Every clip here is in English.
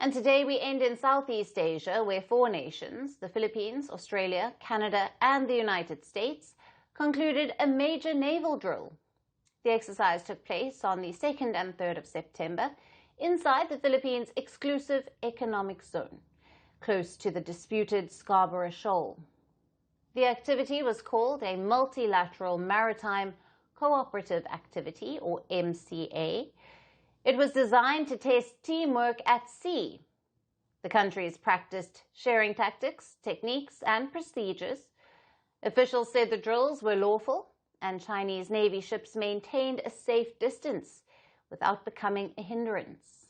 And today we end in Southeast Asia, where four nations, the Philippines, Australia, Canada, and the United States, concluded a major naval drill. The exercise took place on the 2nd and 3rd of September inside the Philippines' exclusive economic zone, close to the disputed Scarborough Shoal. The activity was called a Multilateral Maritime Cooperative Activity, or MCA. It was designed to test teamwork at sea. The countries practiced sharing tactics, techniques, and procedures. Officials said the drills were lawful, and Chinese Navy ships maintained a safe distance without becoming a hindrance.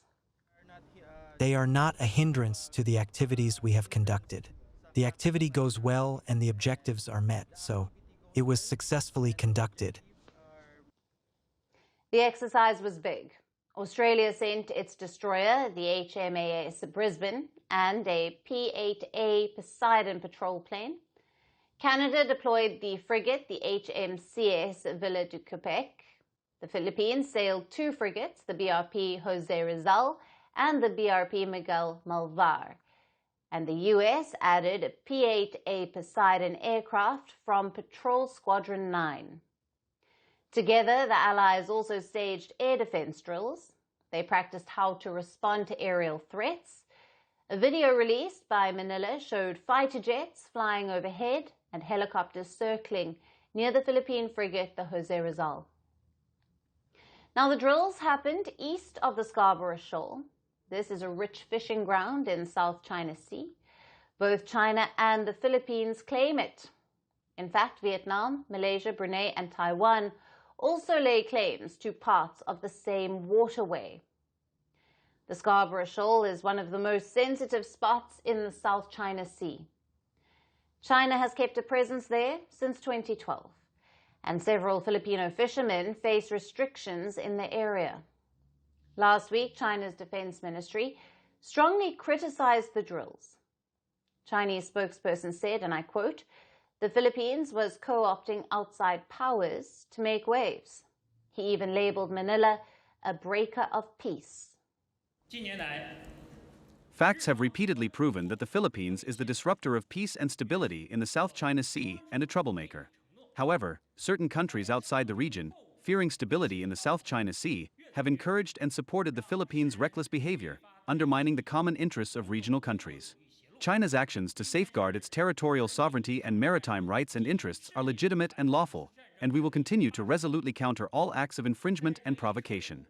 They are not a hindrance to the activities we have conducted. The activity goes well and the objectives are met, so it was successfully conducted. The exercise was big. Australia sent its destroyer, the HMAS Brisbane, and a P-8A Poseidon patrol plane. Canada deployed the frigate, the HMCS Ville de Quebec. The Philippines sailed two frigates, the BRP Jose Rizal and the BRP Miguel Malvar. And the US added a P-8A Poseidon aircraft from Patrol Squadron 9. Together, the Allies also staged air defense drills. They practiced how to respond to aerial threats. A video released by Manila showed fighter jets flying overhead and helicopters circling near the Philippine frigate, the Jose Rizal. Now, the drills happened east of the Scarborough Shoal. This is a rich fishing ground in South China Sea. Both China and the Philippines claim it. In fact, Vietnam, Malaysia, Brunei, and Taiwan also lay claims to parts of the same waterway. The Scarborough Shoal is one of the most sensitive spots in the South China Sea. China has kept a presence there since 2012, and several Filipino fishermen face restrictions in the area. Last week, China's Defense Ministry strongly criticized the drills. Chinese spokesperson said, and I quote, "The Philippines was co-opting outside powers to make waves." He even labeled Manila a breaker of peace. Facts have repeatedly proven that the Philippines is the disruptor of peace and stability in the South China Sea and a troublemaker. However, certain countries outside the region, fearing stability in the South China Sea, have encouraged and supported the Philippines' reckless behavior, undermining the common interests of regional countries. China's actions to safeguard its territorial sovereignty and maritime rights and interests are legitimate and lawful, and we will continue to resolutely counter all acts of infringement and provocation.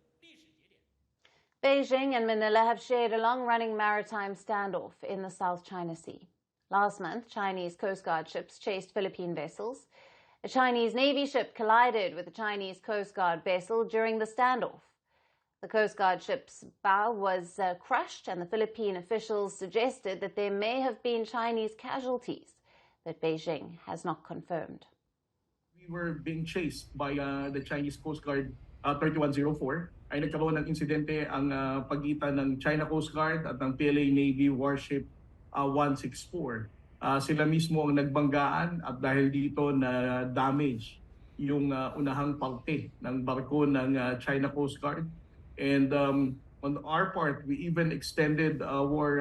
Beijing and Manila have shared a long-running maritime standoff in the South China Sea. Last month, Chinese Coast Guard ships chased Philippine vessels. A Chinese Navy ship collided with a Chinese Coast Guard vessel during the standoff. The Coast Guard ship's bow was crushed, and the Philippine officials suggested that there may have been Chinese casualties, but Beijing has not confirmed. We were being chased by the Chinese Coast Guard 3104. Ay nagkaroon ng insidente ang pagitan ng China Coast Guard at ng PLA Navy warship 164. Sila mismo ang nagbanggaan at dahil dito na damage yung unahang parte ng barko ng China Coast Guard. And on our part, we even extended our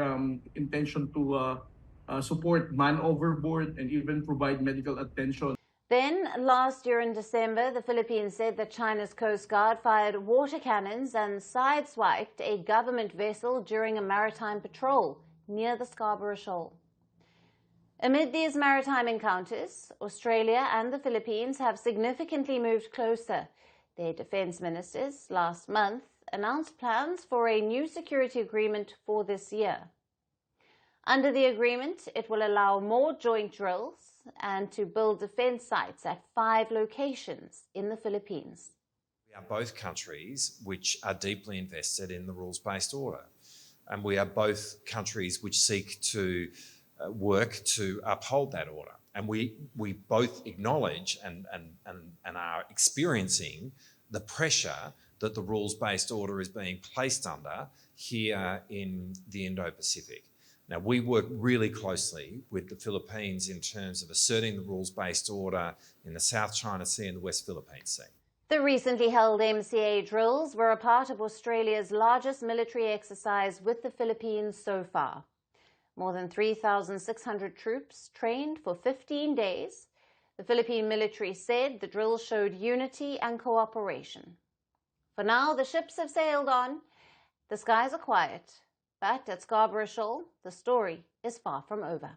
intention to support man overboard and even provide medical attention. Then, last year in December, the Philippines said that China's Coast Guard fired water cannons and sideswiped a government vessel during a maritime patrol near the Scarborough Shoal. Amid these maritime encounters, Australia and the Philippines have significantly moved closer. Their defense ministers last month announced plans for a new security agreement for this year. Under the agreement, it will allow more joint drills and to build defense sites at 5 locations in the Philippines. We are both countries which are deeply invested in the rules-based order, and we are both countries which seek to work to uphold that order. And we both acknowledge and are experiencing the pressure that the rules-based order is being placed under here in the Indo-Pacific. Now, we work really closely with the Philippines in terms of asserting the rules-based order in the South China Sea and the West Philippine Sea. The recently held MCA drills were a part of Australia's largest military exercise with the Philippines so far. More than 3,600 troops trained for 15 days. The Philippine military said the drills showed unity and cooperation. For now, the ships have sailed on. The skies are quiet. But at Scarborough Shoal, the story is far from over.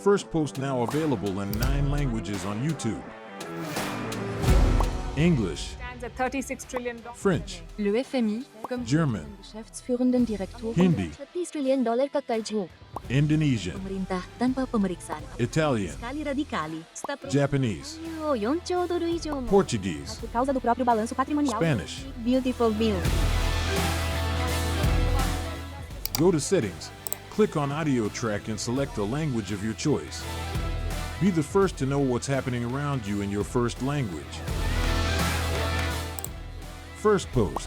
Firstpost now available in 9 languages on YouTube. English, Stands at $36 trillion. French, Le FMI, comme German, Geschäftsführenden Direktor, Hindi, $30 trillion kakarjo. Indonesian, Pemerintah tanpa pemeriksaan. Italian, Kali radikali. Japanese, 4 兆ドル以上も Portuguese, por causa do próprio balanço patrimonial. Spanish. Beautiful bill. Go to Settings, click on Audio Track and select the language of your choice. Be the first to know what's happening around you in your first language. Firstpost.